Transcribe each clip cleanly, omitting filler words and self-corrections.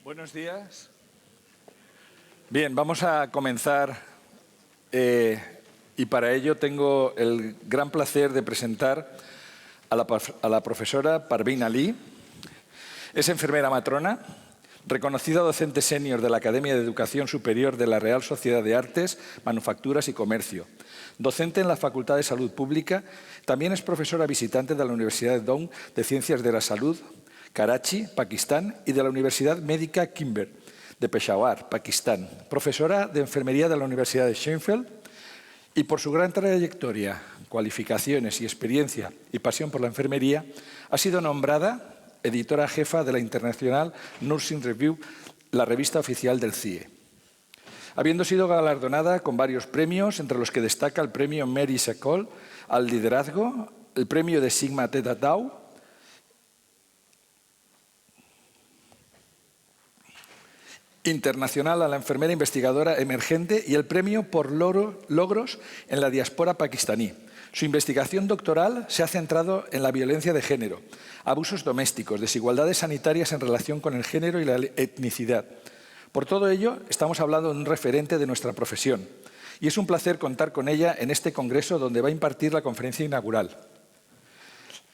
Buenos días. Bien, vamos a comenzar y para ello tengo el gran placer de presentar a la profesora PARVEEN Ali. Es enfermera matrona, reconocida docente senior de la Academia de Educación Superior de la Real Sociedad de Artes, Manufacturas y Comercio. Docente en la Facultad de Salud Pública, también es profesora visitante de la Universidad de Ciencias de la Salud, Karachi, Pakistán, y de la Universidad Médica Kimber, de Peshawar, Pakistán. Profesora de Enfermería de la Universidad de Sheffield, y por su gran trayectoria, cualificaciones y experiencia y pasión por la enfermería, ha sido nombrada editora jefa de la International Nursing Review, la revista oficial del CIE. Habiendo sido galardonada con varios premios, entre los que destaca el premio Mary Seacole al liderazgo, el premio de Sigma Theta Tau, internacional a la enfermera investigadora emergente y el premio por logros en la diáspora pakistaní. Su investigación doctoral se ha centrado en la violencia de género, abusos domésticos, desigualdades sanitarias en relación con el género y la etnicidad. Por todo ello, estamos hablando de un referente de nuestra profesión y es un placer contar con ella en este congreso donde va a impartir la conferencia inaugural.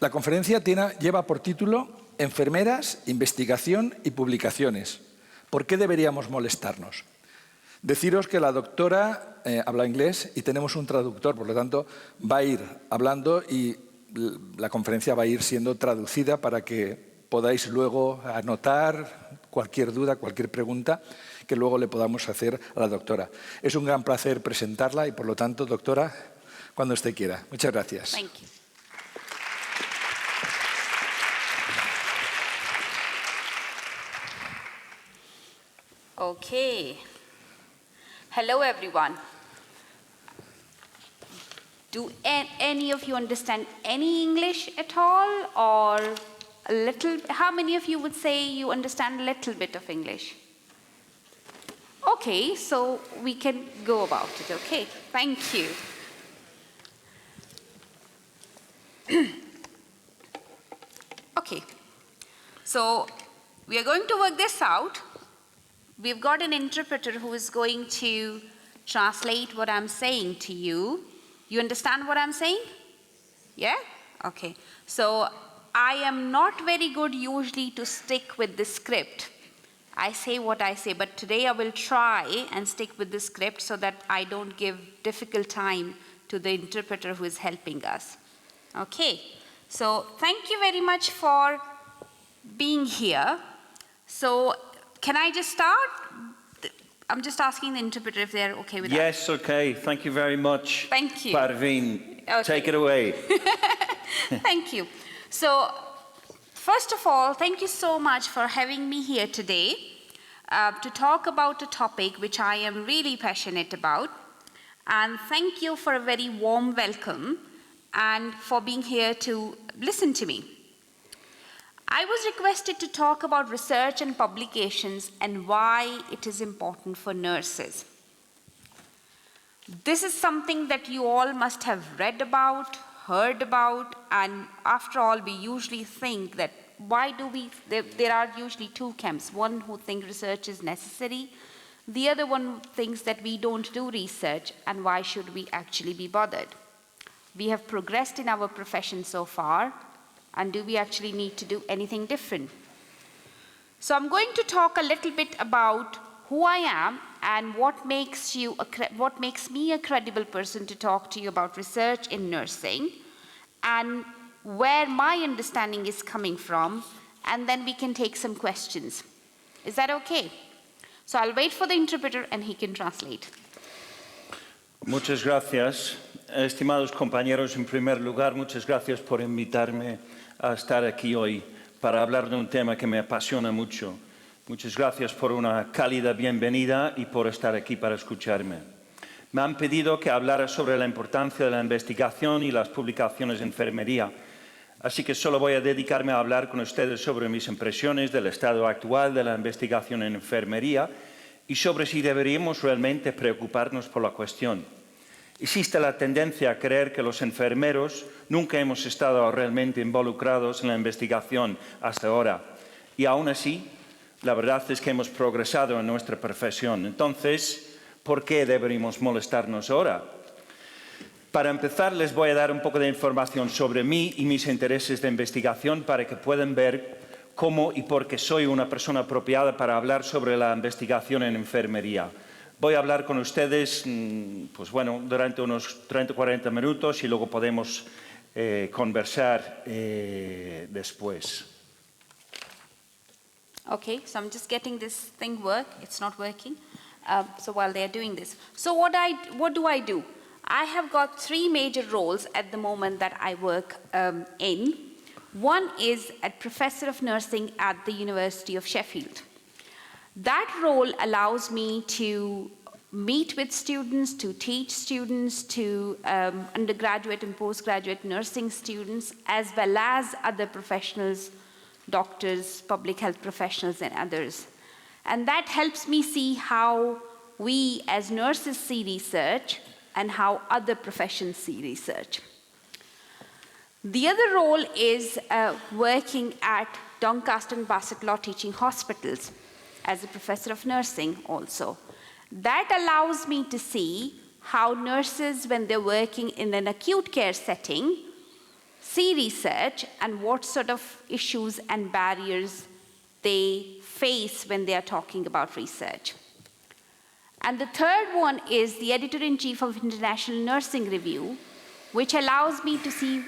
La conferencia lleva por título Enfermeras, Investigación y Publicaciones. ¿Por qué deberíamos molestarnos? Deciros que la doctora habla inglés y tenemos un traductor, por lo tanto va a ir hablando y la conferencia va a ir siendo traducida para que podáis luego anotar cualquier duda, cualquier pregunta que luego le podamos hacer a la doctora. Es un gran placer presentarla y por lo tanto, doctora, cuando usted quiera. Muchas gracias. Thank you. Okay. Hello, everyone. Do any of you understand any English at all, or a little? How many of you would say you understand a little bit of English? Okay, so we can go about it, okay? Thank you. Okay, so we are going to work this out. We've got an interpreter who is going to translate what I'm saying to you. You understand what I'm saying? Yeah? Okay. So I am not very good usually to stick with the script. I say what I say, but today I will try and stick with the script so that I don't give difficult time to the interpreter who is helping us. Okay. So thank you very much for being here. So can I just start? I'm just asking the interpreter if they're okay with that. Yes, okay. Thank you very much. Thank you. PARVEEN, Okay. take it away. Thank you. So, first of all, thank you so much for having me here today to talk about a topic which I am really passionate about. And thank you for a very warm welcome and for being here to listen to me. I was requested to talk about research and publications and why it is important for nurses. This is something that you all must have read about, heard about, and after all, we usually think that there are usually two camps. One who think research is necessary, the other one thinks that we don't do research, and why should we actually be bothered? We have progressed in our profession so far, and do we actually need to do anything different? So I'm going to talk a little bit about who I am and what makes me a credible person to talk to you about research in nursing and where my understanding is coming from, and then we can take some questions. Is that okay? So I'll wait for the interpreter and he can translate. Muchas gracias. Estimados compañeros, en primer lugar, muchas gracias por invitarme a estar aquí hoy para hablar de un tema que me apasiona mucho. Muchas gracias por una cálida bienvenida y por estar aquí para escucharme. Me han pedido que hablara sobre la importancia de la investigación y las publicaciones en enfermería, así que solo voy a dedicarme a hablar con ustedes sobre mis impresiones del estado actual de la investigación en enfermería y sobre si deberíamos realmente preocuparnos por la cuestión. Existe la tendencia a creer que los enfermeros nunca hemos estado realmente involucrados en la investigación hasta ahora. Y aún así, La verdad es que hemos progresado en nuestra profesión. Entonces, ¿por qué deberíamos molestarnos ahora? Para empezar, les voy a dar un poco de información sobre mí y mis intereses de investigación para que puedan ver cómo y por qué soy una persona apropiada para hablar sobre la investigación en enfermería. Voy a hablar con ustedes pues bueno, durante unos 30 o 40 minutos y luego podemos conversar después. Okay, so I'm just getting this thing work. It's not working. So while they're doing this. So what do I do? I have got 3 major roles at the moment that I work in. One is as Professor of Nursing at the University of Sheffield. That role allows me to meet with students, to teach students, to undergraduate and postgraduate nursing students, as well as other professionals, doctors, public health professionals, and others. And that helps me see how we as nurses see research and how other professions see research. The other role is working at Doncaster and Bassetlaw teaching hospitals as a professor of nursing also. That allows me to see how nurses, when they're working in an acute care setting, see research and what sort of issues and barriers they face when they are talking about research. And the third one is the Editor-in-Chief of International Nursing Review, which allows me to see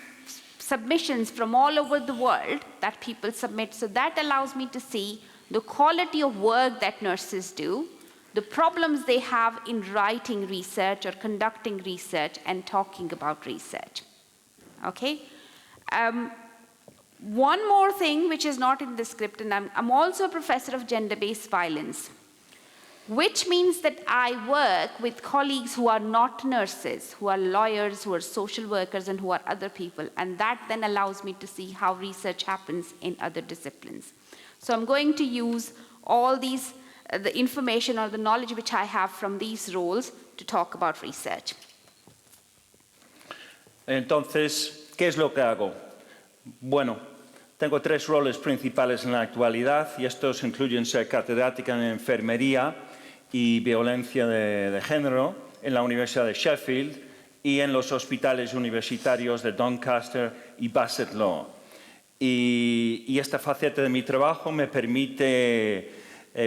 submissions from all over the world that people submit. So that allows me to see the quality of work that nurses do, the problems they have in writing research or conducting research and talking about research. Okay? One more thing which is not in the script, and I'm also a professor of gender-based violence, which means that I work with colleagues who are not nurses, who are lawyers, who are social workers, and who are other people. And that then allows me to see how research happens in other disciplines. So I'm going to use all these, the information or the knowledge which I have from these roles to talk about research. Entonces, ¿qué es lo que hago? Bueno, tengo 3 roles principales en la actualidad y estos incluyen ser catedrática en enfermería y violencia de género en la Universidad de Sheffield y en los hospitales universitarios de Doncaster y Bassetlaw. Y esta faceta de mi trabajo me permite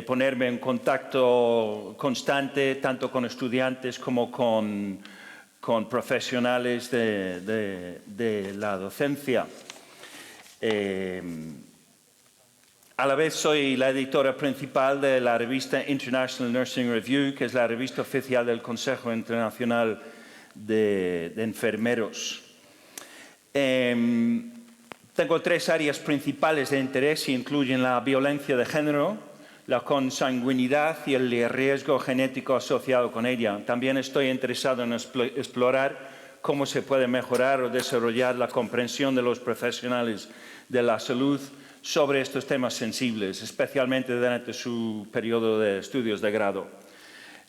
ponerme en contacto constante tanto con estudiantes como con profesionales de la docencia. A la vez soy la editora principal de la revista International Nursing Review, que es la revista oficial del Consejo Internacional de Enfermeros. Tengo 3 áreas principales de interés y incluyen la violencia de género, la consanguinidad y el riesgo genético asociado con ella. También estoy interesado en explorar cómo se puede mejorar o desarrollar la comprensión de los profesionales de la salud sobre estos temas sensibles, especialmente durante su periodo de estudios de grado.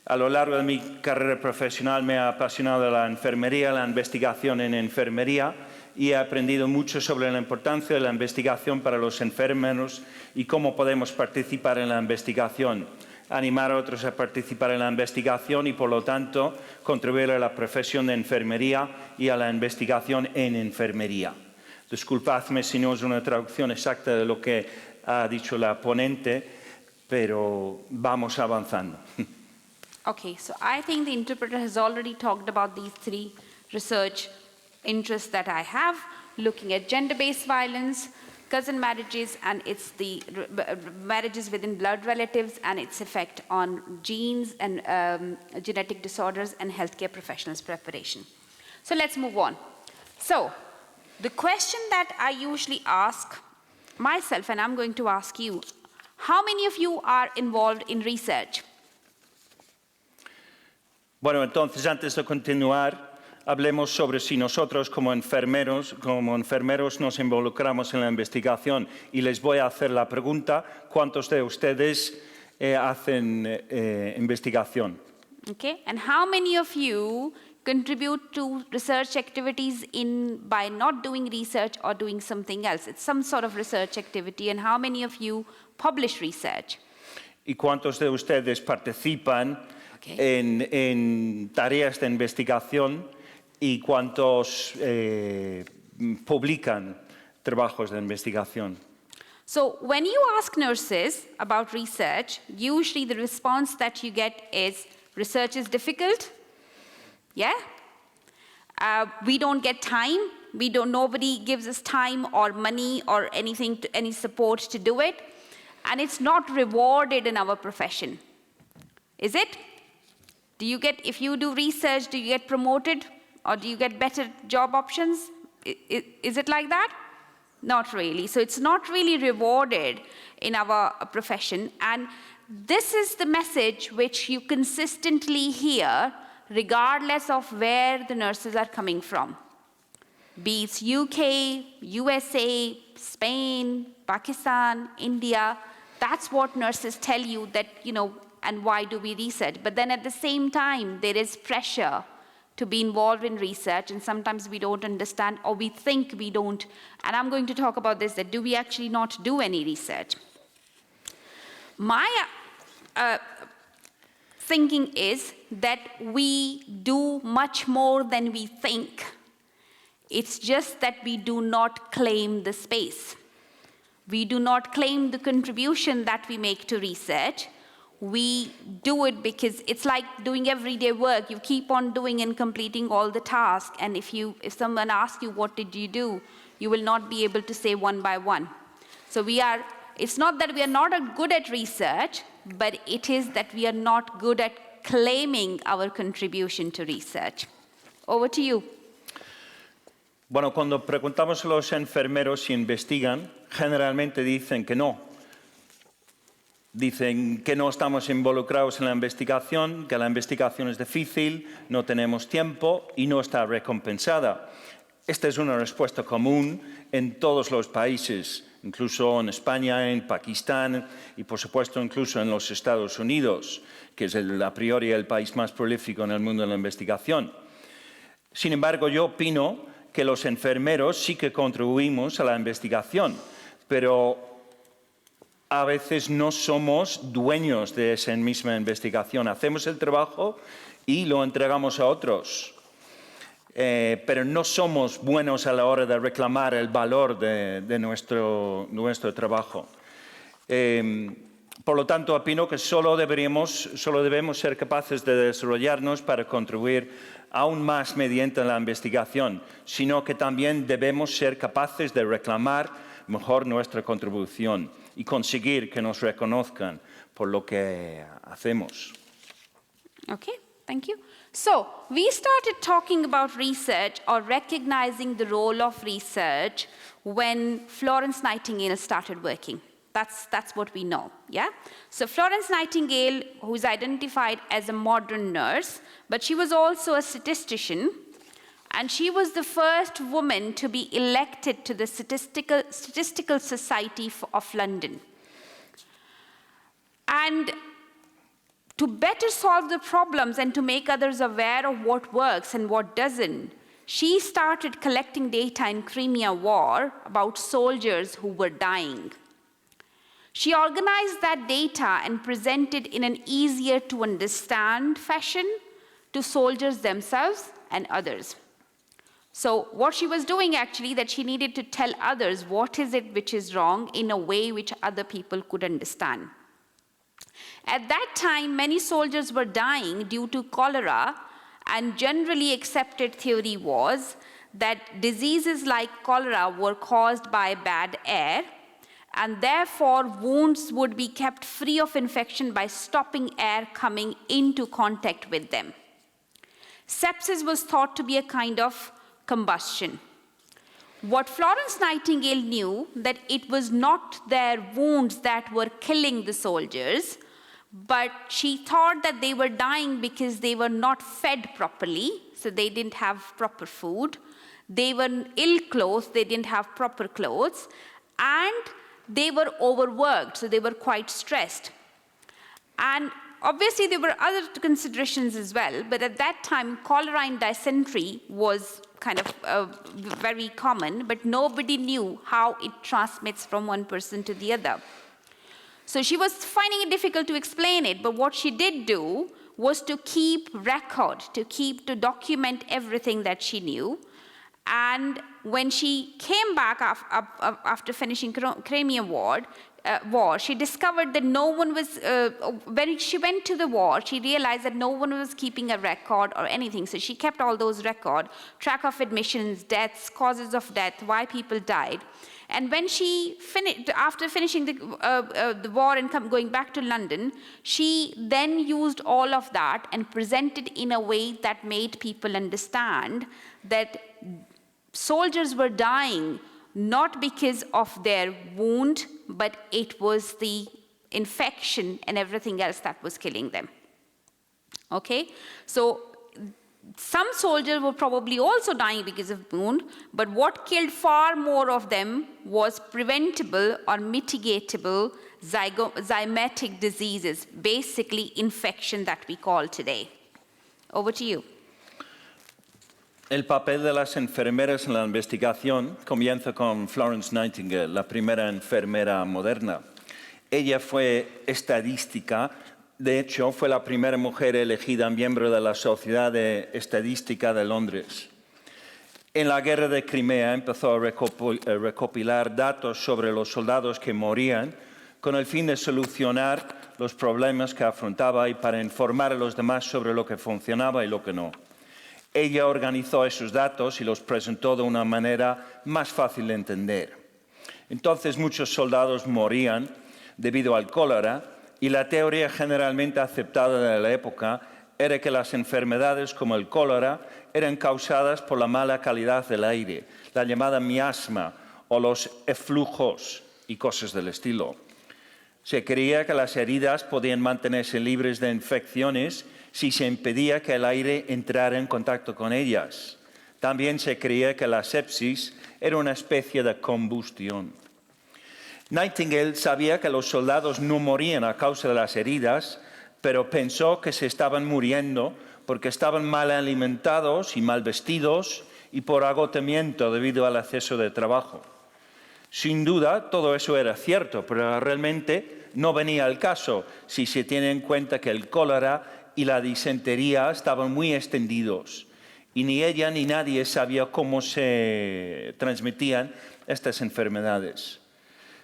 A lo largo de mi carrera profesional me ha apasionado la enfermería, la investigación en enfermería, y he aprendido mucho sobre la importancia de la investigación para los enfermeros y cómo podemos participar en la investigación, animar a otros a participar en la investigación y, por lo tanto, contribuir a la profesión de enfermería y a la investigación en enfermería. Disculpadme si no es una traducción exacta de lo que ha dicho la ponente, pero vamos avanzando. Okay, so I think the interpreter has already talked about these 3 research interests that I have, looking at gender-based violence, cousin marriages, and it's the marriages within blood relatives and its effect on genes and genetic disorders and healthcare professionals' preparation. So let's move on. So the question that I usually ask myself, and I'm going to ask you, how many of you are involved in research? Bueno, entonces, antes de continuar, hablemos sobre si nosotros como enfermeros nos involucramos en la investigación. Y les voy a hacer la pregunta, ¿cuántos de ustedes hacen investigación? Okay, and how many of you contribute to research activities by not doing research or doing something else? It's some sort of research activity. And how many of you publish research? ¿Y cuántos de ustedes participan en tareas de investigación y cuántos publican trabajos de investigación? So when you ask nurses about research, usually the response that you get is, research is difficult, yeah? We don't get time, nobody gives us time or money or anything, any support to do it, and it's not rewarded in our profession. Is it? Do you get, if you do research, do you get promoted or do you get better job options? Is it like that? Not really. So it's not really rewarded in our profession. And this is the message which you consistently hear regardless of where the nurses are coming from. Be it UK, USA, Spain, Pakistan, India, that's what nurses tell you that, you know, and why do we research? But then at the same time, there is pressure to be involved in research, and sometimes we don't understand, or we think we don't. And I'm going to talk about this, that do we actually not do any research? My thinking is that we do much more than we think. It's just that we do not claim the space. We do not claim the contribution that we make to research. We do it because it's like doing everyday work. You keep on doing and completing all the tasks, and if someone asks you what did you do, you will not be able to say one by one. So it's not that we are not good at research, but it is that we are not good at claiming our contribution to research. Over to you. Bueno, cuando preguntamos a los enfermeros si investigan, generalmente dicen que no. Dicen que no estamos involucrados en la investigación, que la investigación es difícil, no tenemos tiempo y no está recompensada. Esta es una respuesta común en todos los países, incluso en España, en Pakistán y, por supuesto, incluso en los Estados Unidos, que es a priori el país más prolífico en el mundo de la investigación. Sin embargo, yo opino que los enfermeros sí que contribuimos a la investigación, pero a veces no somos dueños de esa misma investigación. Hacemos el trabajo y lo entregamos a otros. Pero no somos buenos a la hora de reclamar el valor de nuestro trabajo. Por lo tanto, opino que solo debemos ser capaces de desarrollarnos para contribuir aún más mediante la investigación, sino que también debemos ser capaces de reclamar mejor nuestra contribución y conseguir que nos reconozcan por lo que hacemos. Okay, thank you. So, we started talking about research or recognizing the role of research when Florence Nightingale started working. That's what we know, yeah? So Florence Nightingale, who's identified as a modern nurse, but she was also a statistician, and she was the first woman to be elected to the Statistical Society of London. And to better solve the problems and to make others aware of what works and what doesn't, she started collecting data in Crimea War about soldiers who were dying. She organized that data and presented in an easier to understand fashion to soldiers themselves and others. So what she was doing actually, that she needed to tell others what is it which is wrong in a way which other people could understand. At that time, many soldiers were dying due to cholera, and generally accepted theory was that diseases like cholera were caused by bad air, and therefore wounds would be kept free of infection by stopping air coming into contact with them. Sepsis was thought to be a kind of combustion. What Florence Nightingale knew, that it was not their wounds that were killing the soldiers, but she thought that they were dying because they were not fed properly, so they didn't have proper food. They were ill-clothed, they didn't have proper clothes, and they were overworked, so they were quite stressed. And obviously there were other considerations as well, but at that time cholera and dysentery was kind of very common, but nobody knew how it transmits from one person to the other. So she was finding it difficult to explain it, but what she did do was to keep record, to document everything that she knew. And when she came back after finishing Crimean War, she discovered that no one was, when she went to the war, she realized that no one was keeping a record or anything. So she kept all those records, track of admissions, deaths, causes of death, why people died. And when she finished, after finishing the war and going back to London, she then used all of that and presented in a way that made people understand that soldiers were dying not because of their wound, but it was the infection and everything else that was killing them. Okay? So some soldiers were probably also dying because of wound, but what killed far more of them was preventable or mitigatable zymatic diseases, basically infection that we call today. Over to you. El papel de las enfermeras en la investigación comienza con Florence Nightingale, la primera enfermera moderna. Ella fue estadística, de hecho, fue la primera mujer elegida miembro de la Sociedad de Estadística de Londres. En la guerra de Crimea empezó a recopilar datos sobre los soldados que morían con el fin de solucionar los problemas que afrontaba y para informar a los demás sobre lo que funcionaba y lo que no. Ella organizó esos datos y los presentó de una manera más fácil de entender. Entonces muchos soldados morían debido al cólera y la teoría generalmente aceptada de la época era que las enfermedades como el cólera eran causadas por la mala calidad del aire, la llamada miasma o los eflujos y cosas del estilo. Se creía que las heridas podían mantenerse libres de infecciones si se impedía que el aire entrara en contacto con ellas. También se creía que la sepsis era una especie de combustión. Nightingale sabía que los soldados no morían a causa de las heridas, pero pensó que se estaban muriendo porque estaban mal alimentados y mal vestidos y por agotamiento debido al exceso de trabajo. Sin duda, todo eso era cierto, pero realmente no venía al caso si se tiene en cuenta que el cólera y la disentería estaban muy extendidos y ni ella ni nadie sabía cómo se transmitían estas enfermedades.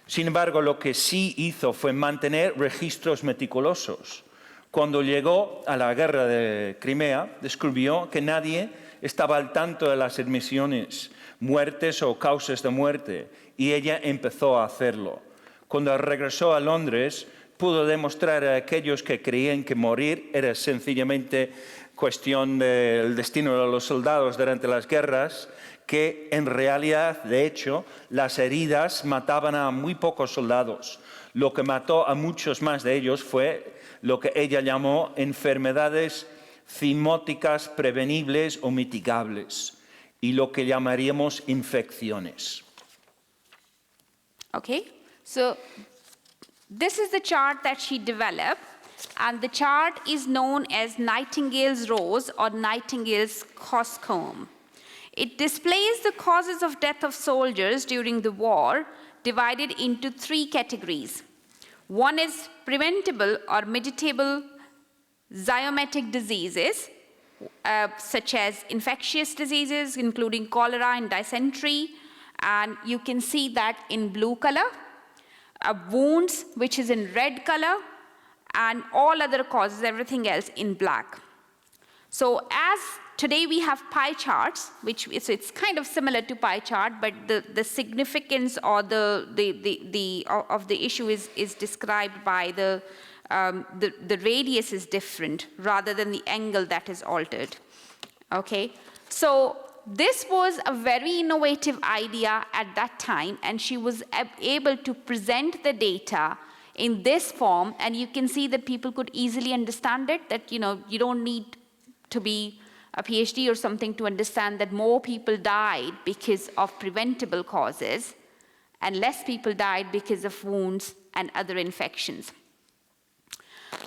Sin embargo, lo que sí hizo fue mantener registros meticulosos. Cuando llegó a la guerra de Crimea, descubrió que nadie estaba al tanto de las admisiones, muertes o causas de muerte, y ella empezó a hacerlo. Cuando regresó a Londres, pudo demostrar a aquellos que creían que morir era sencillamente cuestión del destino de los soldados durante las guerras, que en realidad, de hecho, las heridas mataban a muy pocos soldados. Lo que mató a muchos más de ellos fue lo que ella llamó enfermedades zimóticas prevenibles o mitigables, y lo que llamaríamos infecciones. Okay, so this is the chart that she developed, and the chart is known as Nightingale's Rose or Nightingale's Coxcomb. It displays the causes of death of soldiers during the war, divided into 3 categories. One is preventable or mitigatable zymatic diseases, such as infectious diseases, including cholera and dysentery, and you can see that in blue color. Wounds, which is in red color, and all other causes, everything else in black. So as today we have pie charts, which it's kind of similar to pie chart, but the significance or of the issue is described by the radius is different rather than the angle that is altered. Okay, so this was a very innovative idea at that time, and she was able to present the data in this form, and you can see that people could easily understand it, that you don't need to be a PhD or something to understand that more people died because of preventable causes and less people died because of wounds and other infections.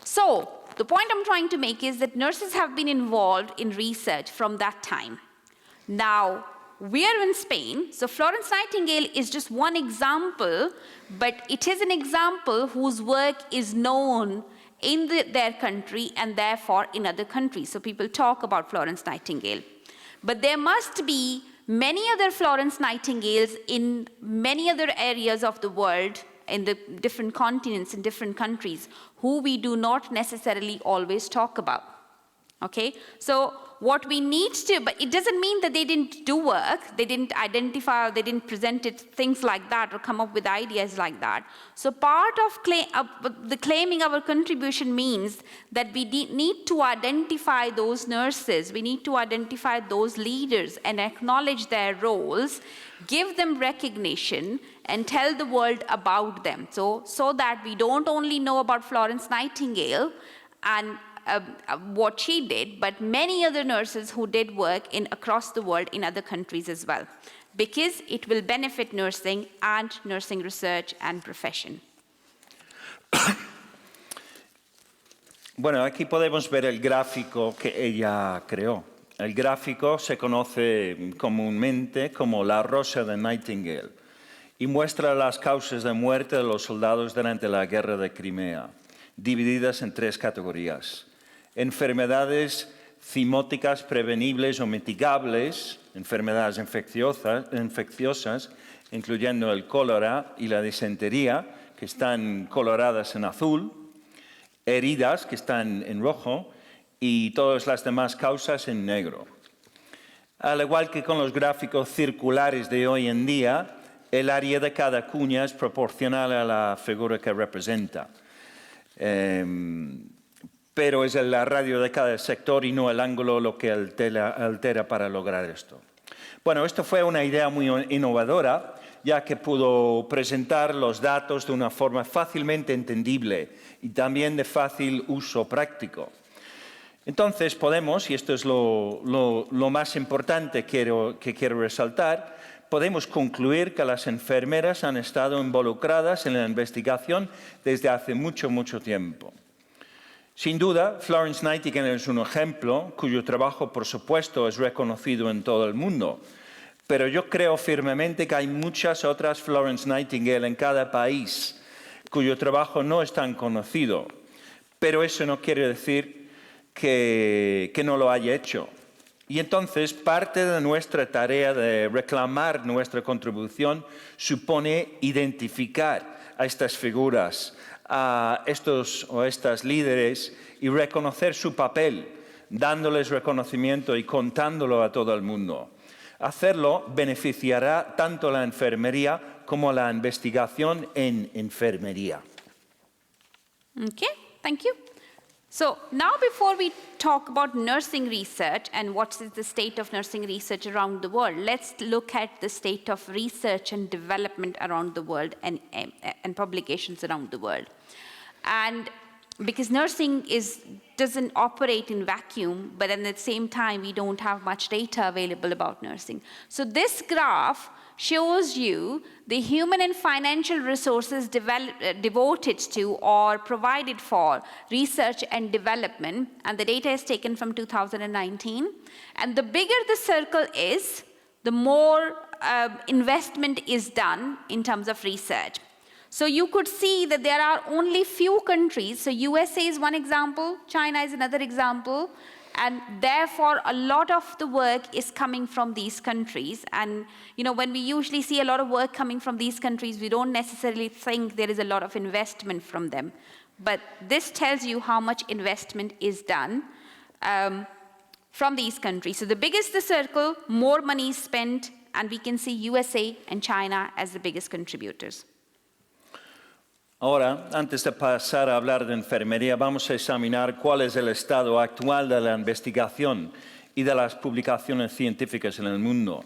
So the point I'm trying to make is that nurses have been involved in research from that time. Now, we are in Spain, so Florence Nightingale is just one example, but it is an example whose work is known in their country and therefore in other countries. So people talk about Florence Nightingale. But there must be many other Florence Nightingales in many other areas of the world, in the different continents, in different countries, who we do not necessarily always talk about. Okay? So what we need to, but it doesn't mean that they didn't do work, they didn't identify, or they didn't present it, things like that, or come up with ideas like that. So part of the claiming our contribution means that we need to identify those nurses, we need to identify those leaders and acknowledge their roles, give them recognition, and tell the world about them. So that we don't only know about Florence Nightingale and what she did, but many other nurses who did work across the world in other countries as well, because it will benefit nursing and nursing research and profession. Bueno, aquí podemos ver el gráfico que ella creó. El gráfico se conoce comúnmente como la rosa de Nightingale y muestra las causas de muerte de los soldados durante la guerra de Crimea, divididas en 3 categorías. Enfermedades zimóticas prevenibles o mitigables, enfermedades infecciosas, incluyendo el cólera y la disentería, que están coloradas en azul, heridas, que están en rojo, y todas las demás causas en negro. Al igual que con los gráficos circulares de hoy en día, el área de cada cuña es proporcional a la figura que representa. Pero es el radio de cada sector y no el ángulo lo que altera para lograr esto. Bueno, esto fue una idea muy innovadora, ya que pudo presentar los datos de una forma fácilmente entendible y también de fácil uso práctico. Entonces podemos, y esto es lo más importante que quiero resaltar, podemos concluir que las enfermeras han estado involucradas en la investigación desde hace mucho tiempo. Sin duda, Florence Nightingale es un ejemplo cuyo trabajo, por supuesto, es reconocido en todo el mundo. Pero yo creo firmemente que hay muchas otras Florence Nightingale en cada país cuyo trabajo no es tan conocido. Pero eso no quiere decir que no lo haya hecho. Y entonces, parte de nuestra tarea de reclamar nuestra contribución supone identificar a estas figuras, a estos o estas líderes y reconocer su papel, dándoles reconocimiento y contándolo a todo el mundo. Hacerlo beneficiará tanto a la enfermería como a la investigación en enfermería. Okay, thank you. So now before we talk about nursing research and what is the state of nursing research around the world, let's look at the state of research and development around the world and publications around the world. And because nursing doesn't operate in vacuum, but at the same time we don't have much data available about nursing. So this graph shows you the human and financial resources devoted to or provided for research and development, and the data is taken from 2019. And the bigger the circle is, the more investment is done in terms of research. So you could see that there are only few countries, so USA is one example, China is another example, and therefore a lot of the work is coming from these countries. And when we usually see a lot of work coming from these countries, we don't necessarily think there is a lot of investment from them. But this tells you how much investment is done from these countries. So the bigger the circle, more money is spent, and we can see USA and China as the biggest contributors. Ahora, antes de pasar a hablar de enfermería, vamos a examinar cuál es el estado actual de la investigación y de las publicaciones científicas en el mundo.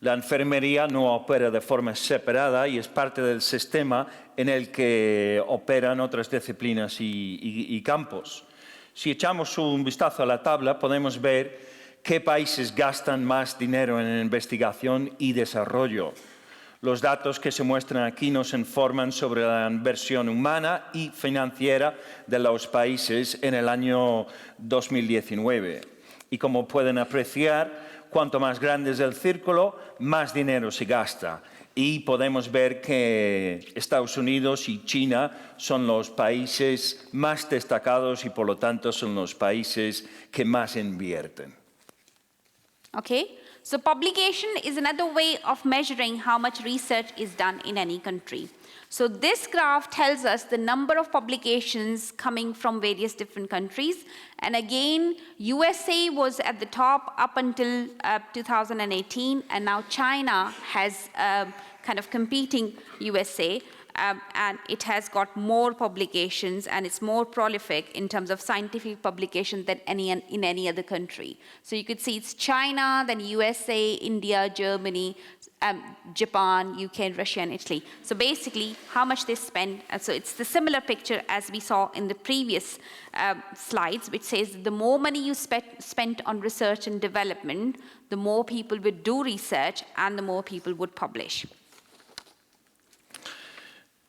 La enfermería no opera de forma separada y es parte del sistema en el que operan otras disciplinas y campos. Si echamos un vistazo a la tabla, podemos ver qué países gastan más dinero en investigación y desarrollo. Los datos que se muestran aquí nos informan sobre la inversión humana y financiera de los países en el año 2019. Y como pueden apreciar, cuanto más grande es el círculo, más dinero se gasta. Y podemos ver que Estados Unidos y China son los países más destacados y, por lo tanto, son los países que más invierten. Okay, so publication is another way of measuring how much research is done in any country. So this graph tells us the number of publications coming from various different countries. And again, USA was at the top up until 2018, and now China has kind of competing USA, and it has got more publications, and it's more prolific in terms of scientific publication than in any other country. So you could see it's China, then USA, India, Germany, Japan, UK, Russia, and Italy. So basically, how much they spend, so it's the similar picture as we saw in the previous slides, which says that the more money you spent on research and development, the more people would do research and the more people would publish.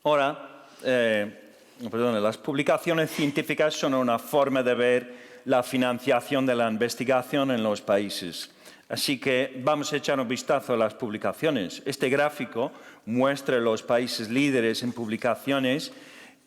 Ahora, las publicaciones científicas son una forma de ver la financiación de la investigación en los países. Así que vamos a echar un vistazo a las publicaciones. Este gráfico muestra los países líderes en publicaciones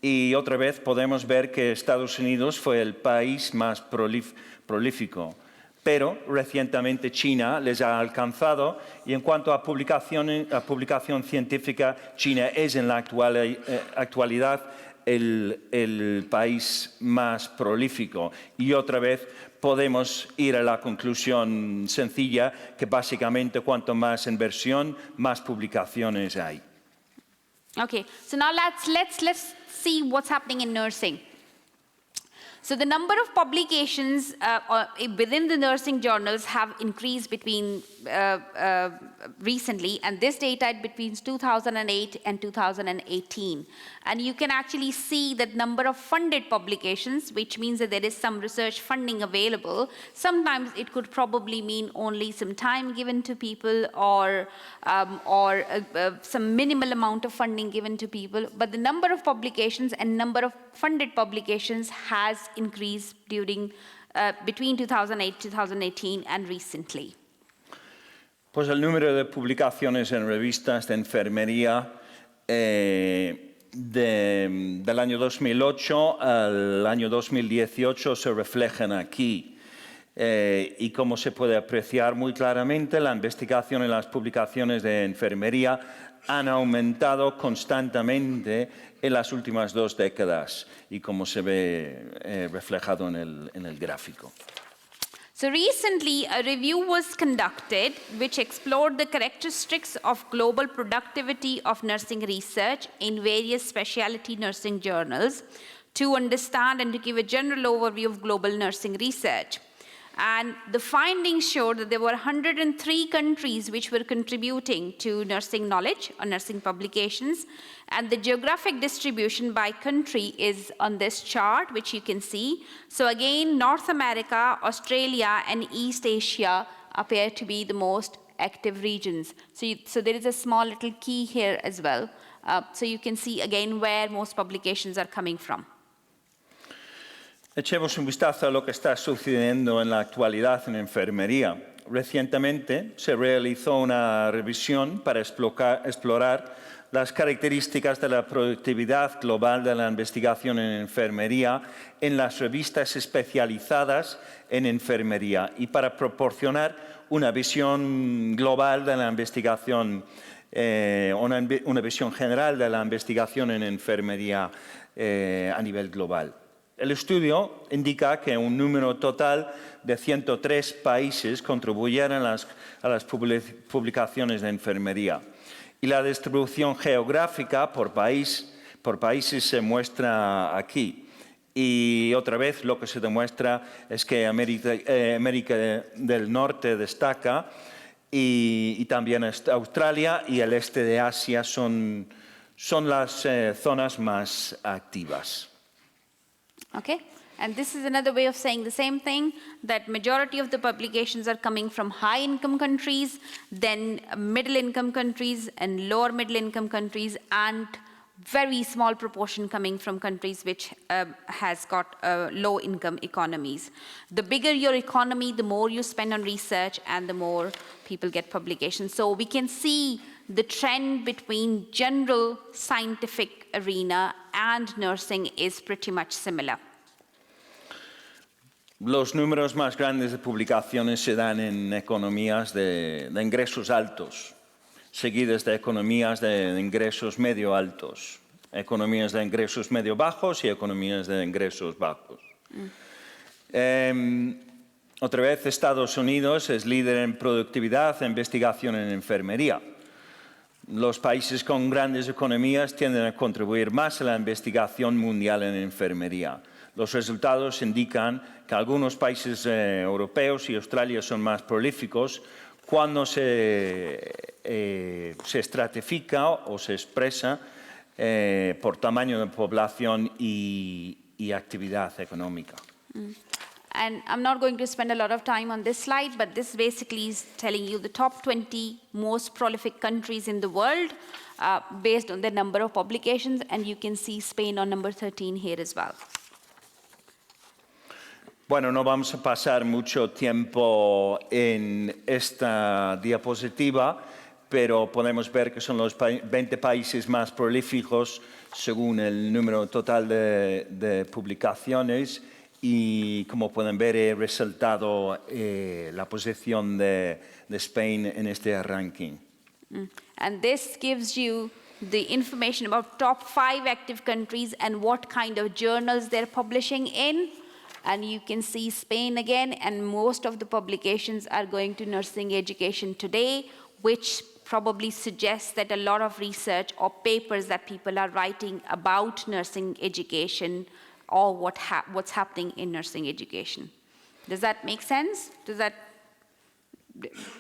y otra vez podemos ver que Estados Unidos fue el país más prolífico. Pero recientemente China les ha alcanzado y en cuanto a publicación científica, China es en la actualidad el país más prolífico. Y otra vez podemos ir a la conclusión sencilla que básicamente cuanto más inversión, más publicaciones hay. Okay, so now let's see what's happening in nursing. So the number of publications within the nursing journals have increased between recently, and this data between 2008 and 2018. And you can actually see that number of funded publications, which means that there is some research funding available. Sometimes it could probably mean only some time given to people or some minimal amount of funding given to people. But the number of publications and number of funded publications has increased between 2008, 2018 and recently. Pues el número de publicaciones en revistas de enfermería del año 2008 al año 2018 se reflejan aquí. Y como se puede apreciar muy claramente, la investigación y las publicaciones de enfermería han aumentado constantemente en las últimas 2 décadas, y como se ve reflejado en el gráfico. So recently, a review was conducted which explored the characteristics of global productivity of nursing research in various specialty nursing journals to understand and to give a general overview of global nursing research. And the findings showed that there were 103 countries which were contributing to nursing knowledge or nursing publications. And the geographic distribution by country is on this chart, which you can see. So again, North America, Australia, and East Asia appear to be the most active regions. So there is a small little key here as well. So you can see again where most publications are coming from. Echemos un vistazo a lo que está sucediendo en la actualidad en enfermería. Recientemente se realizó una revisión para explorar las características de la productividad global de la investigación en enfermería en las revistas especializadas en enfermería y para proporcionar una visión global de la investigación, una visión general de la investigación en enfermería a nivel global. El estudio indica que un número total de 103 países contribuyeron a las publicaciones de enfermería. Y la distribución geográfica por países se muestra aquí. Y otra vez lo que se demuestra es que América del Norte destaca y también Australia y el este de Asia son las zonas más activas. Okay, and this is another way of saying the same thing, that majority of the publications are coming from high-income countries, then middle-income countries, and lower middle-income countries, and very small proportion coming from countries which has got low income economies. The bigger your economy, the more you spend on research and the more people get publications. So we can see the trend between general scientific arena and nursing is pretty much similar. Los números más grandes de publicaciones se dan en economías de ingresos altos, seguidas de economías de ingresos medio altos, economías de ingresos medio bajos y economías de ingresos bajos. Otra vez, Estados Unidos es líder en productividad e investigación en enfermería. Los países con grandes economías tienden a contribuir más a la investigación mundial en enfermería. Los resultados indican que algunos países europeos y Australia son más prolíficos cuando se estratifica o se expresa por tamaño de población y actividad económica. And I'm not going to spend a lot of time on this slide, but this basically is telling you the top 20 most prolific countries in the world based on the number of publications, and you can see Spain on number 13 here as well. Bueno, no vamos a pasar mucho tiempo en esta diapositiva, pero podemos ver que son los 20 países más prolíficos según el número total de publicaciones y, como pueden ver, he resaltado la posición de Spain en este ranking. And this gives you the information about top 5 active countries and what kind of journals they're publishing in. And you can see Spain again, and most of the publications are going to nursing education today, which probably suggests that a lot of research or papers that people are writing about nursing education or what's happening in nursing education. Does that make sense? Do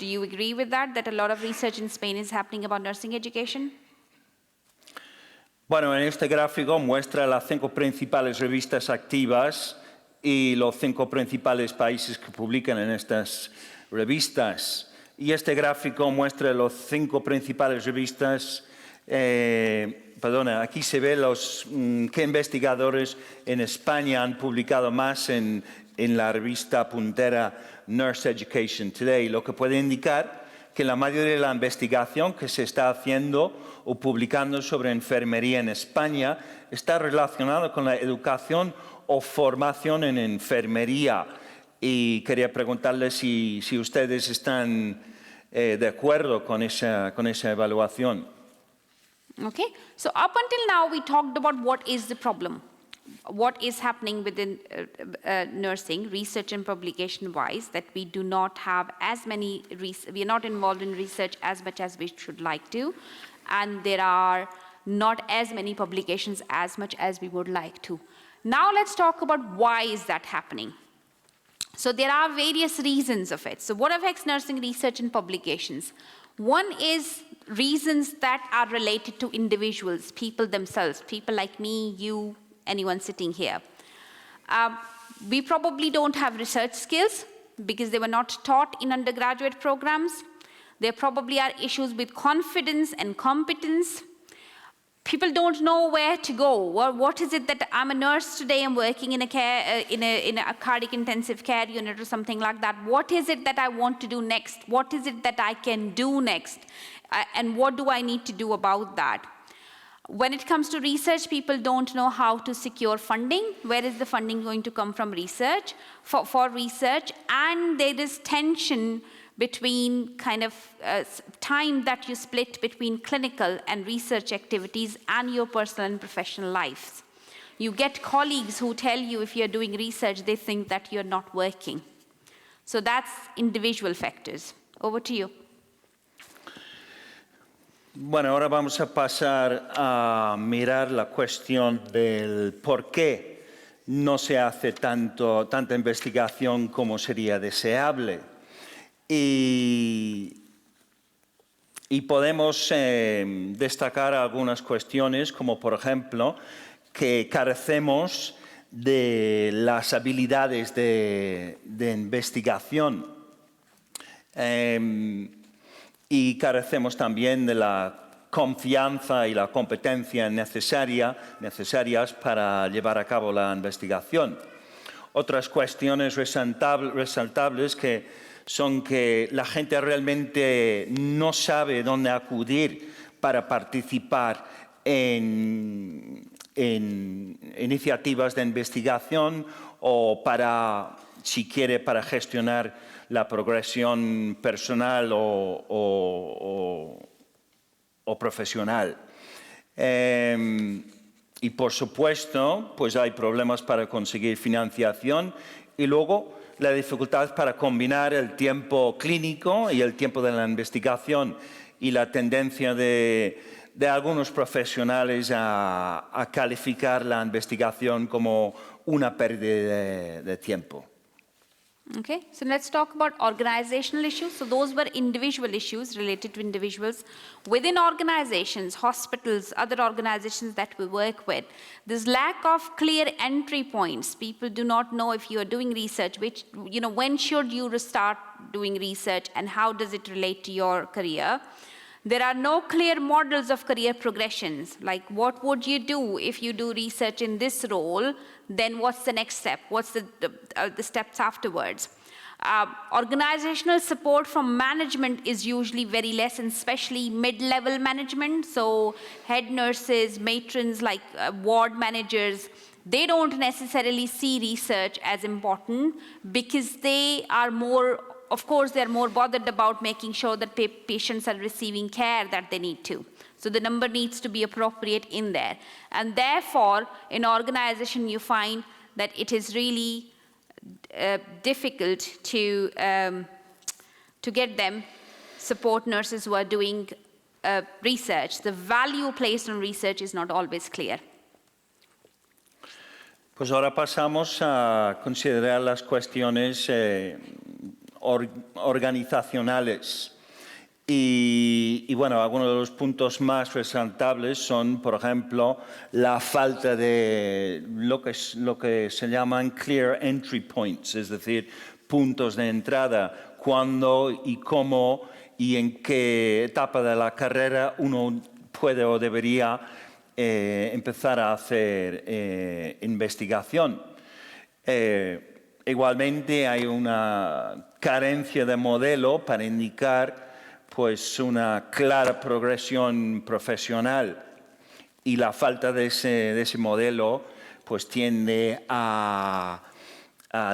you agree with that, that a lot of research in Spain is happening about nursing education? Bueno, en este gráfico muestra las 5 principales revistas activas y los 5 principales países que publican en estas revistas. Y este gráfico muestra los 5 principales revistas, aquí se ve qué investigadores en España han publicado más en la revista puntera Nurse Education Today, lo que puede indicar que la mayoría de la investigación que se está haciendo o publicando sobre enfermería en España está relacionada con la educación o formación en enfermería. Y quería preguntarles si ustedes están de acuerdo con esa evaluación. Okay, so up until now we talked about what is the problem, what is happening within nursing, research and publication wise, that we do not have as many, we are not involved in research as much as we should like to, and there are not as many publications as much as we would like to. Now let's talk about why is that happening. So there are various reasons of it. So what affects nursing research and publications? One is reasons that are related to individuals, people themselves, people like me, you, anyone sitting here. We probably don't have research skills because they were not taught in undergraduate programs. There probably are issues with confidence and competence. People don't know where to go. What is it that I'm a nurse today, I'm working in a cardiac intensive care unit or something like that. What is it that I want to do next? What is it that I can do next? And what do I need to do about that? When it comes to research, people don't know how to secure funding. Where is the funding going to come from research, for research? And there is tension between kind of time that you split between clinical and research activities and your personal and professional lives. You get colleagues who tell you if you're doing research, they think that you're not working. So that's individual factors. Over to you. Bueno, ahora vamos a pasar a mirar la cuestión del por qué no se hace tanta investigación como sería deseable. Y podemos destacar algunas cuestiones, como por ejemplo, que carecemos de las habilidades de investigación y carecemos también de la confianza y la competencia necesarias para llevar a cabo la investigación. Otras cuestiones resaltables son que la gente realmente no sabe dónde acudir para participar en iniciativas de investigación o si quiere, para gestionar la progresión personal o profesional. Y por supuesto, pues hay problemas para conseguir financiación y luego la dificultad para combinar el tiempo clínico y el tiempo de la investigación y la tendencia de algunos profesionales a calificar la investigación como una pérdida de tiempo. Okay, so let's talk about organizational issues. So those were individual issues related to individuals. Within organizations, hospitals, other organizations that we work with, there's lack of clear entry points. People do not know if you are doing research, when should you start doing research and how does it relate to your career? There are no clear models of career progressions, like what would you do if you do research in this role, then what's the next step? What's the steps afterwards? Organizational support from management is usually very less, and especially mid-level management, so head nurses, matrons, like ward managers, they don't necessarily see research as important because they are more, of course, they're more bothered about making sure that patients are receiving care that they need to. So the number needs to be appropriate in there. And therefore, in organization, you find that it is really difficult to get them support nurses who are doing research. The value placed on research is not always clear. Pues ahora pasamos a considerar las cuestiones organizacionales. Y bueno, algunos de los puntos más resaltables son, por ejemplo, la falta de lo que se llaman clear entry points, es decir, puntos de entrada, cuándo y cómo y en qué etapa de la carrera uno puede o debería empezar a hacer investigación. Igualmente hay una carencia de modelo para indicar pues una clara progresión profesional y la falta de ese modelo pues tiende a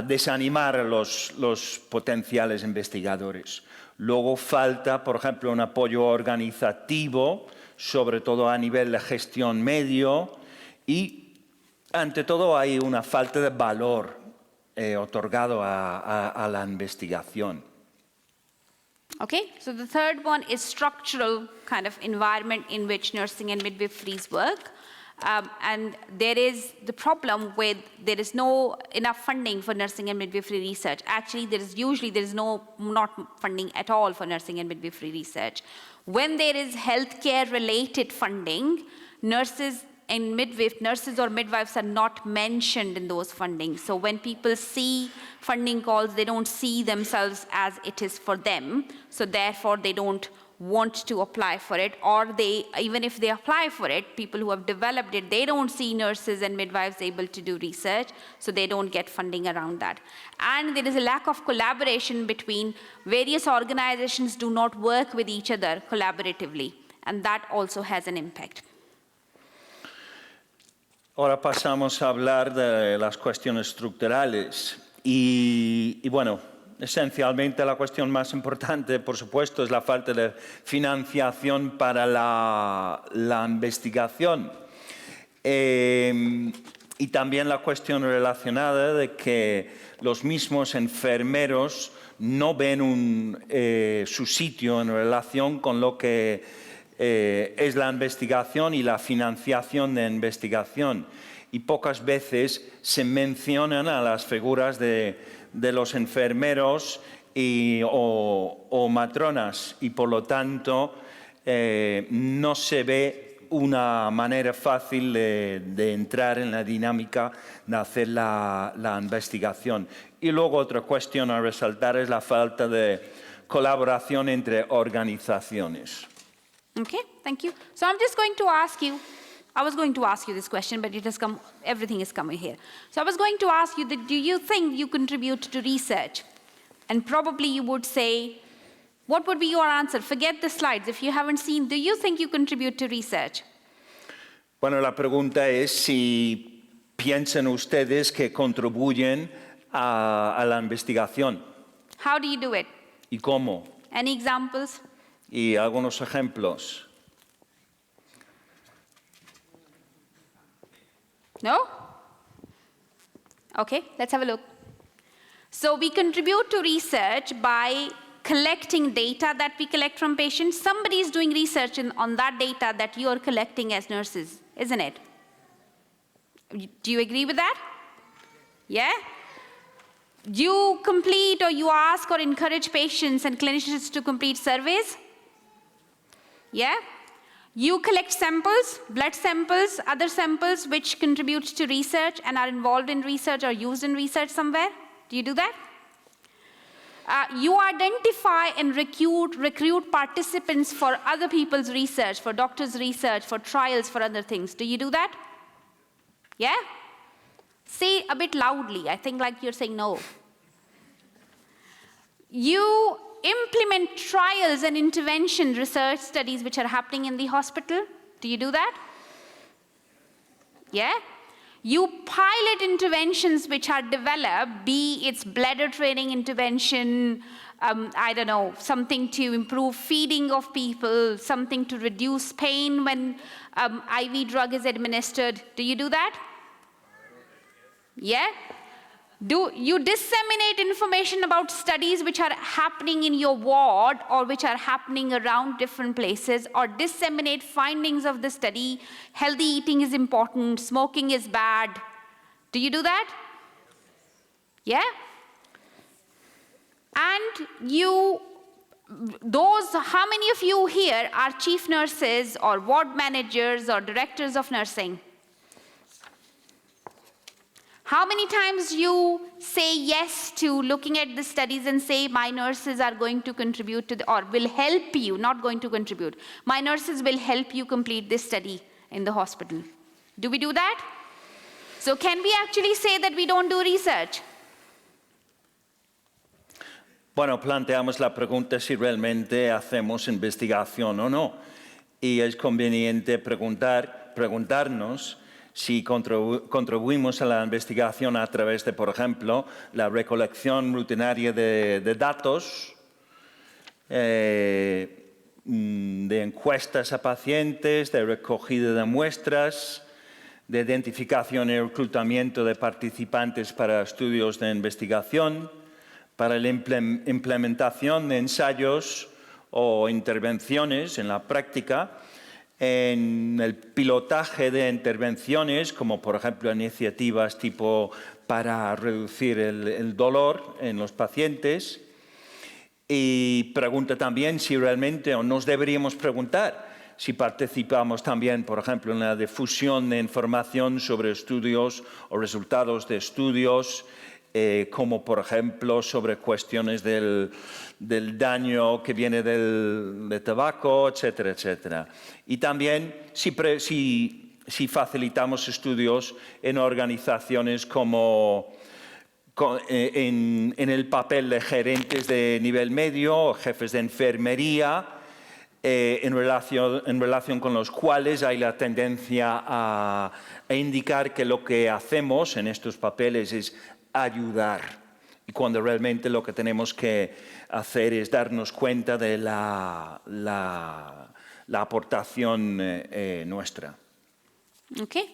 desanimar a los potenciales investigadores. Luego falta, por ejemplo, un apoyo organizativo, sobre todo a nivel de gestión medio, y ante todo hay una falta de valor otorgado a la investigación. Okay, so the third one is structural kind of environment in which nursing and midwiferys work. And there is the problem with there is no enough funding for nursing and midwifery research. Actually, there is not funding at all for nursing and midwifery research. When there is healthcare related funding, nurses or midwives are not mentioned in those fundings. So when people see funding calls, they don't see themselves as it is for them. So therefore, they don't want to apply for it, or even if they apply for it, people who have developed it, they don't see nurses and midwives able to do research, so they don't get funding around that. And there is a lack of collaboration between various organizations do not work with each other collaboratively, and that also has an impact. Ahora pasamos a hablar de las cuestiones estructurales y bueno, esencialmente la cuestión más importante, por supuesto, es la falta de financiación para la investigación. Y también la cuestión relacionada de que los mismos enfermeros no ven su sitio en relación con lo que es la investigación y la financiación de investigación. Y pocas veces se mencionan a las figuras de los enfermeros o matronas, y por lo tanto no se ve una manera fácil de entrar en la dinámica de hacer la investigación. Y luego otra cuestión a resaltar es la falta de colaboración entre organizaciones. Okay, thank you. So I'm just going to ask you, I was going to ask you this question, but it has come, everything is coming here. So I was going to ask you that, do you think you contribute to research? And probably you would say, what would be your answer? Forget the slides. If you haven't seen, do you think you contribute to research? Bueno, la pregunta es si piensan ustedes que contribuyen a la investigación. How do you do it? ¿Y cómo? Any examples? Y algunos ejemplos. No? Okay, let's have a look. So we contribute to research by collecting data that we collect from patients. Somebody is doing research on that data that you are collecting as nurses, isn't it? Do you agree with that? Yeah? You complete or you ask or encourage patients and clinicians to complete surveys? Yeah? You collect samples, blood samples, other samples which contribute to research and are involved in research or used in research somewhere. Do you do that? You identify and recruit participants for other people's research, for doctors' research, for trials, for other things. Do you do that? Yeah? Say a bit loudly. I think like you're saying no. You implement trials and intervention research studies which are happening in the hospital. Do you do that? Yeah? You pilot interventions which are developed, be it's bladder training intervention, I don't know, something to improve feeding of people, something to reduce pain when IV drug is administered. Do you do that? Yeah? Do you disseminate information about studies which are happening in your ward or which are happening around different places, or disseminate findings of the study? Healthy eating is important, smoking is bad. Do you do that? Yeah? And how many of you here are chief nurses or ward managers or directors of nursing? How many times you say yes to looking at the studies and say, my nurses are going to contribute to or will help you, not going to contribute. My nurses will help you complete this study in the hospital. Do we do that? So can we actually say that we don't do research? Bueno, planteamos la pregunta si realmente hacemos investigación o no. Y es conveniente preguntarnos si contribuimos a la investigación a través de, por ejemplo, la recolección rutinaria de datos, de encuestas a pacientes, de recogida de muestras, de identificación y reclutamiento de participantes para estudios de investigación, para la implementación de ensayos o intervenciones en la práctica, en el pilotaje de intervenciones, como por ejemplo iniciativas tipo para reducir el dolor en los pacientes. Y pregunta también si realmente, o nos deberíamos preguntar, si participamos también, por ejemplo, en la difusión de información sobre estudios o resultados de estudios, como por ejemplo sobre cuestiones del daño que viene del tabaco, etcétera, etcétera. Y también si facilitamos estudios en organizaciones como en el papel de gerentes de nivel medio, jefes de enfermería, en relación con los cuales hay la tendencia a indicar que lo que hacemos en estos papeles es ayudar, y cuando realmente lo que tenemos que hacer es darnos cuenta de la aportación nuestra. Okay.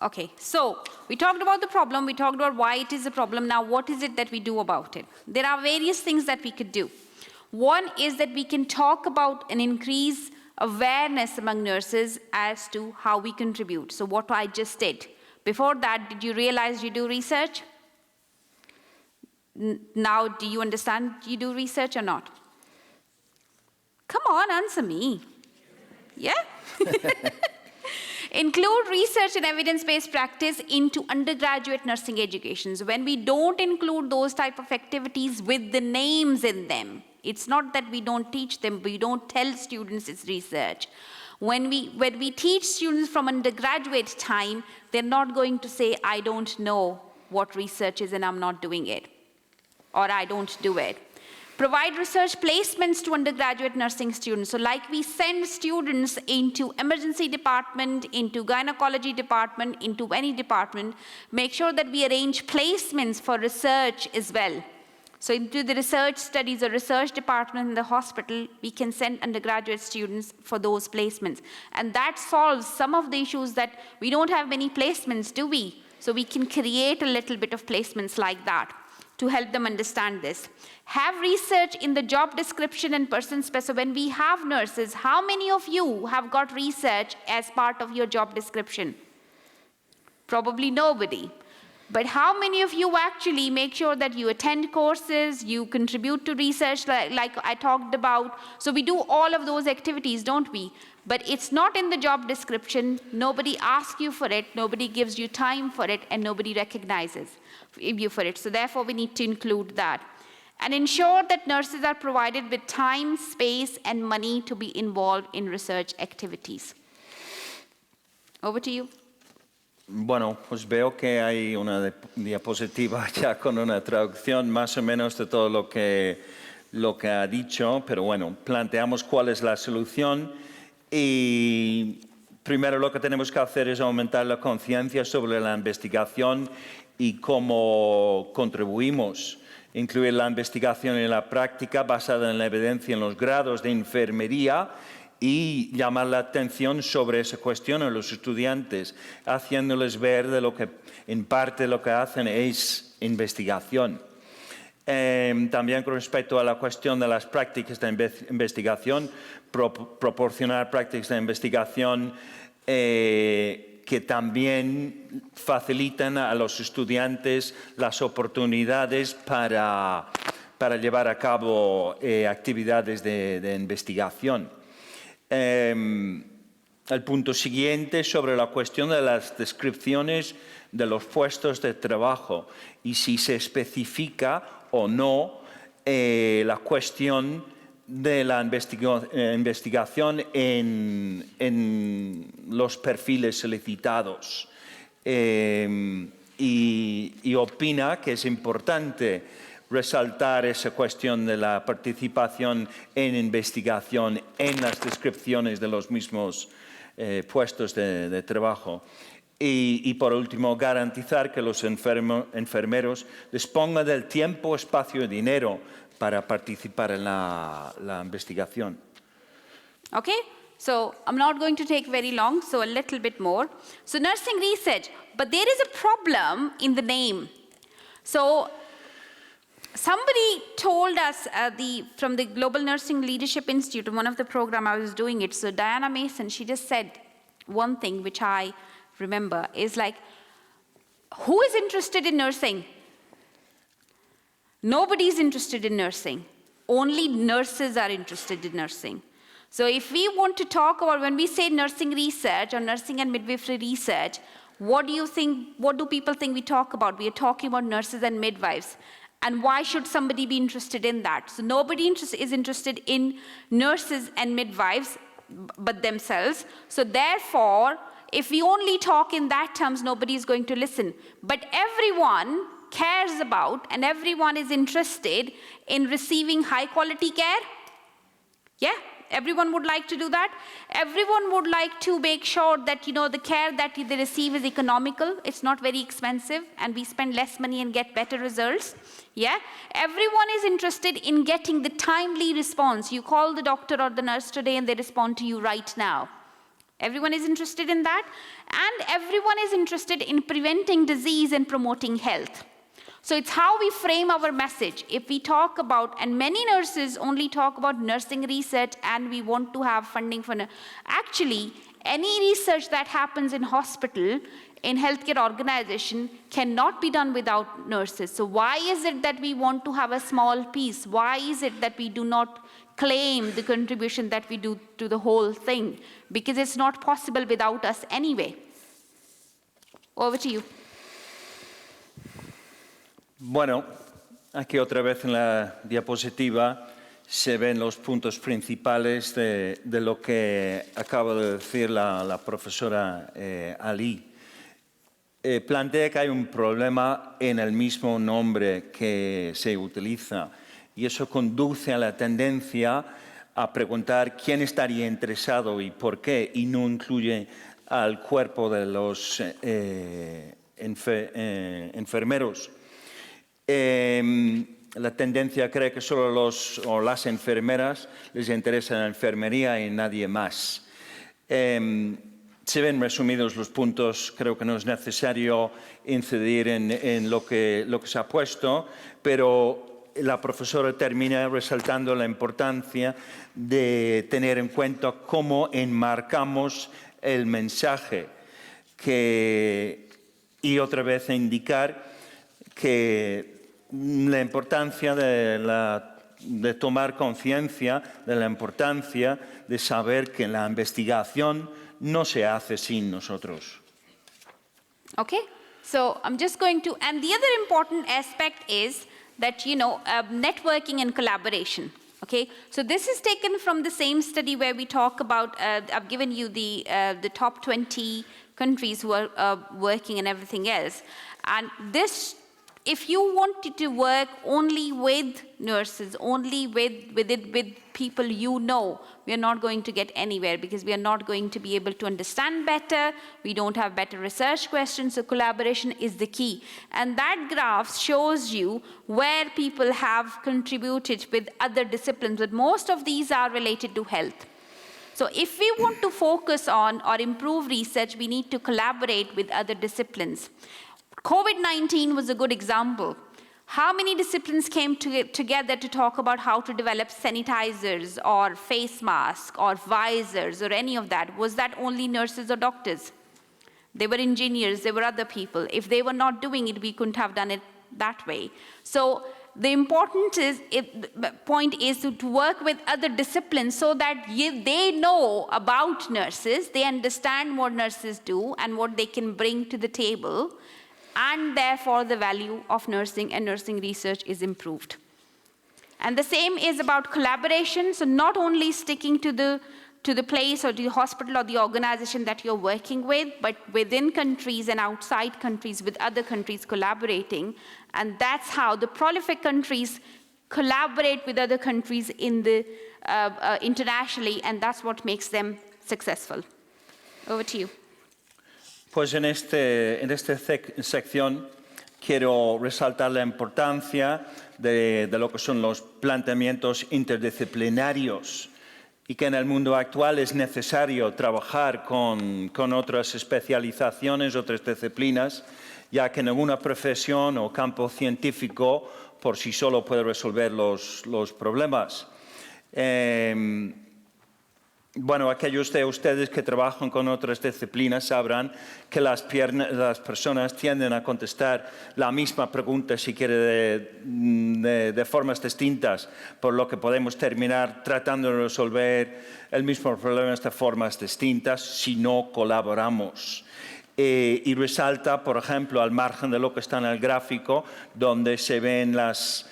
Okay, so we talked about the problem, we talked about why it is a problem. Now what is it that we do about it? There are various things that we could do. One is that we can talk about an increased awareness among nurses as to how we contribute. So what I just did. Before that, did you realize you do research? Now, do you understand you do research or not? Come on, answer me. Yeah? Include research and evidence-based practice into undergraduate nursing education. So when we don't include those type of activities with the names in them, It's not that we don't teach them, we don't tell students it's research. When we teach students from undergraduate time, they're not going to say, I don't know what research is and I'm not doing it, or I don't do it. Provide research placements to undergraduate nursing students. So like we send students into emergency department, into gynecology department, into any department, make sure that we arrange placements for research as well. So into the research studies or research department in the hospital, we can send undergraduate students for those placements. And that solves some of the issues that we don't have many placements, do we? So we can create a little bit of placements like that to help them understand this. Have research in the job description and person specific. So when we have nurses, how many of you have got research as part of your job description? Probably nobody. But how many of you actually make sure that you attend courses, you contribute to research like I talked about? So we do all of those activities, don't we? But it's not in the job description, nobody asks you for it, nobody gives you time for it, and nobody recognizes you for it. So therefore, we need to include that. And ensure that nurses are provided with time, space, and money to be involved in research activities. Over to you. Bueno, pues veo que hay una diapositiva ya con una traducción más o menos de todo lo que ha dicho, pero bueno, planteamos cuál es la solución y primero lo que tenemos que hacer es aumentar la conciencia sobre la investigación y cómo contribuimos. Incluir la investigación y la práctica basada en la evidencia en los grados de enfermería y llamar la atención sobre esa cuestión a los estudiantes, haciéndoles ver de lo que en parte lo que hacen es investigación. También con respecto a la cuestión de las prácticas de investigación, proporcionar prácticas de investigación que también facilitan a los estudiantes las oportunidades para llevar a cabo actividades de investigación. El punto siguiente sobre la cuestión de las descripciones de los puestos de trabajo y si se especifica o no la cuestión de la investigación en los perfiles solicitados. Y opina que es importante resaltar esa cuestión de la participación en investigación en las descripciones de los mismos puestos de trabajo. Y por último, garantizar que los enfermeros dispongan del tiempo, espacio y dinero para participar en la investigación. Okay, so I'm not going to take very long, so a little bit more. So nursing research, but there is a problem in the name. So somebody told us from the Global Nursing Leadership Institute, one of the program I was doing it, so Diana Mason, she just said one thing which I remember, is like, who is interested in nursing? Nobody's interested in nursing. Only nurses are interested in nursing. So if we want to talk about, when we say nursing research or nursing and midwifery research, what do people think we talk about? We are talking about nurses and midwives. And why should somebody be interested in that? So nobody is interested in nurses and midwives but themselves. So therefore, if we only talk in that terms, nobody is going to listen. But everyone cares about and everyone is interested in receiving high quality care. Yeah, everyone would like to do that. Everyone would like to make sure that, the care that they receive is economical. It's not very expensive and we spend less money and get better results. Yeah, everyone is interested in getting the timely response. You call the doctor or the nurse today and they respond to you right now. Everyone is interested in that. And everyone is interested in preventing disease and promoting health. So it's how we frame our message. If we talk about, and many nurses only talk about nursing research and we want to have funding for, actually, any research that happens in hospital, in healthcare organization, cannot be done without nurses. So why is it that we want to have a small piece? Why is it that we do not claim the contribution that we do to the whole thing? Because it's not possible without us anyway. Over to you. Bueno, aquí otra vez en la diapositiva se ven los puntos principales de lo que acaba de decir la profesora Ali. Plantea que hay un problema en el mismo nombre que se utiliza y eso conduce a la tendencia a preguntar quién estaría interesado y por qué, y no incluye al cuerpo de los enfermeros. La tendencia cree que solo los o las enfermeras les interesa la enfermería y nadie más. Se ven resumidos los puntos, creo que no es necesario incidir en lo que se ha puesto, pero la profesora termina resaltando la importancia de tener en cuenta cómo enmarcamos el mensaje y otra vez indicar que la importancia de tomar conciencia de la importancia de saber que la investigación no se hace sin nosotros. Okay, so I'm just going to, and the other important aspect is that, networking and collaboration. Okay, so this is taken from the same study where we talk about, I've given you the top 20 countries who are working and everything else. And this, if you wanted to work only with nurses, only with people we are not going to get anywhere because we are not going to be able to understand better, we don't have better research questions, so collaboration is the key. And that graph shows you where people have contributed with other disciplines, but most of these are related to health. So if we want to focus on or improve research, we need to collaborate with other disciplines. COVID-19 was a good example. How many disciplines came together to talk about how to develop sanitizers or face masks or visors or any of that? Was that only nurses or doctors? They were engineers, they were other people. If they were not doing it, we couldn't have done it that way. So the important point is to work with other disciplines so that they know about nurses, they understand what nurses do and what they can bring to the table, and therefore the value of nursing and nursing research is improved. And the same is about collaboration, so not only sticking to the place or the hospital or the organization that you're working with, but within countries and outside countries with other countries collaborating. And that's how the prolific countries collaborate with other countries in the, internationally, and that's what makes them successful. Over to you. Pues en esta sección quiero resaltar la importancia de lo que son los planteamientos interdisciplinarios y que en el mundo actual es necesario trabajar con otras especializaciones, otras disciplinas, ya que ninguna profesión o campo científico por sí solo puede resolver los problemas. Bueno, aquellos de ustedes que trabajan con otras disciplinas sabrán que las personas tienden a contestar la misma pregunta, si quiere, de formas distintas, por lo que podemos terminar tratando de resolver el mismo problema de formas distintas si no colaboramos. Y resalta, por ejemplo, al margen de lo que está en el gráfico, donde se ven las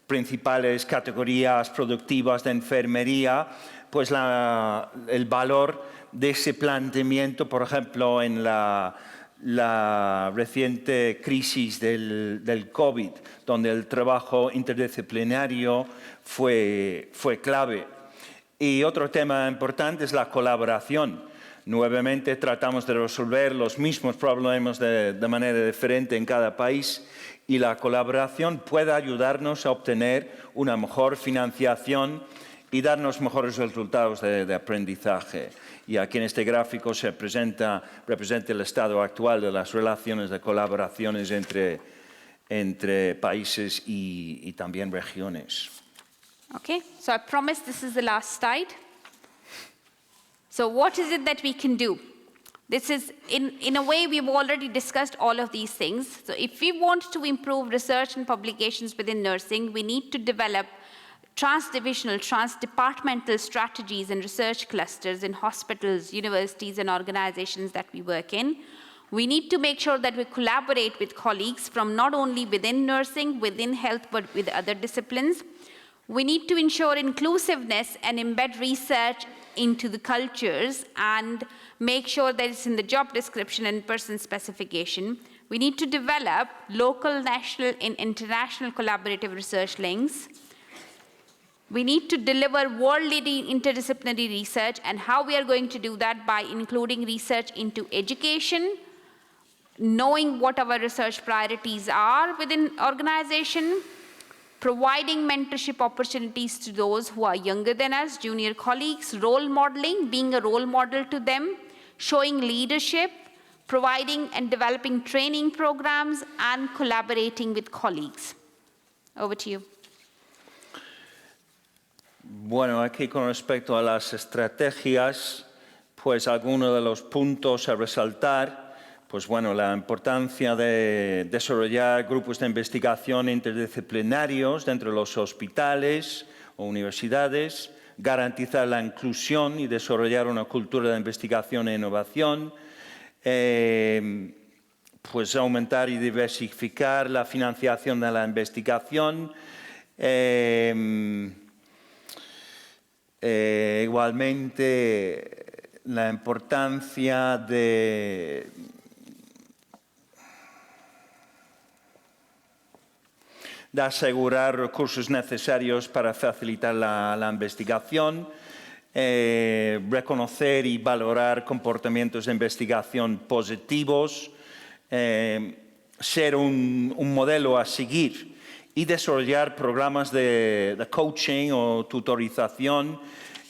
principales categorías productivas de enfermería, pues el valor de ese planteamiento, por ejemplo, en la reciente crisis del COVID, donde el trabajo interdisciplinario fue clave. Y otro tema importante es la colaboración. Nuevamente tratamos de resolver los mismos problemas de manera diferente en cada país y la colaboración puede ayudarnos a obtener una mejor financiación y darnos mejores resultados de aprendizaje. Y aquí en este gráfico representa el estado actual de las relaciones de colaboraciones entre países y también regiones. Okay, so I promise this is the last slide. So what is it that we can do? This is, in a way, we've already discussed all of these things. So if we want to improve research and publications within nursing, we need to develop trans-divisional, trans-departmental strategies and research clusters in hospitals, universities, and organizations that we work in. We need to make sure that we collaborate with colleagues from not only within nursing, within health, but with other disciplines. We need to ensure inclusiveness and embed research into the cultures and make sure that it's in the job description and person specification. We need to develop local, national, and international collaborative research links. We need to deliver world-leading interdisciplinary research, and how we are going to do that by including research into education, knowing what our research priorities are within organization, providing mentorship opportunities to those who are younger than us, junior colleagues, role modeling, being a role model to them, showing leadership, providing and developing training programs, and collaborating with colleagues. Over to you. Bueno, aquí con respecto a las estrategias, pues algunos de los puntos a resaltar. Pues bueno, la importancia de desarrollar grupos de investigación interdisciplinarios dentro de los hospitales o universidades, garantizar la inclusión y desarrollar una cultura de investigación e innovación, pues aumentar y diversificar la financiación de la investigación, igualmente la importancia de asegurar recursos necesarios para facilitar la investigación, reconocer y valorar comportamientos de investigación positivos, ser un modelo a seguir y desarrollar programas de coaching o tutorización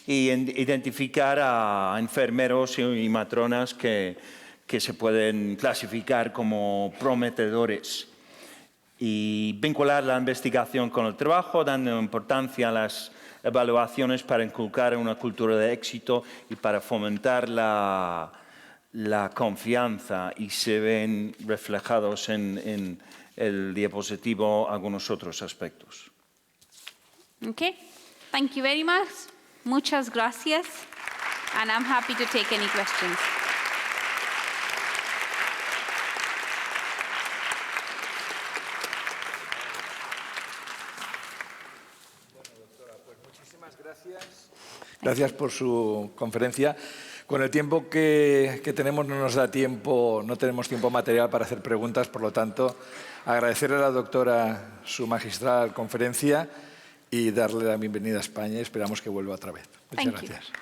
y identificar a enfermeros y matronas que se pueden clasificar como prometedores. Y vincular la investigación con el trabajo, dando importancia a las evaluaciones para inculcar una cultura de éxito y para fomentar la confianza, y se ven reflejados en el diapositivo algunos otros aspectos. Okay, thank you very much. Muchas gracias, and I'm happy to take any questions. Gracias por su conferencia. Con el tiempo que tenemos no nos da tiempo, no tenemos tiempo material para hacer preguntas, por lo tanto, agradecerle a la doctora su magistral conferencia y darle la bienvenida a España. Esperamos que vuelva otra vez. Muchas gracias.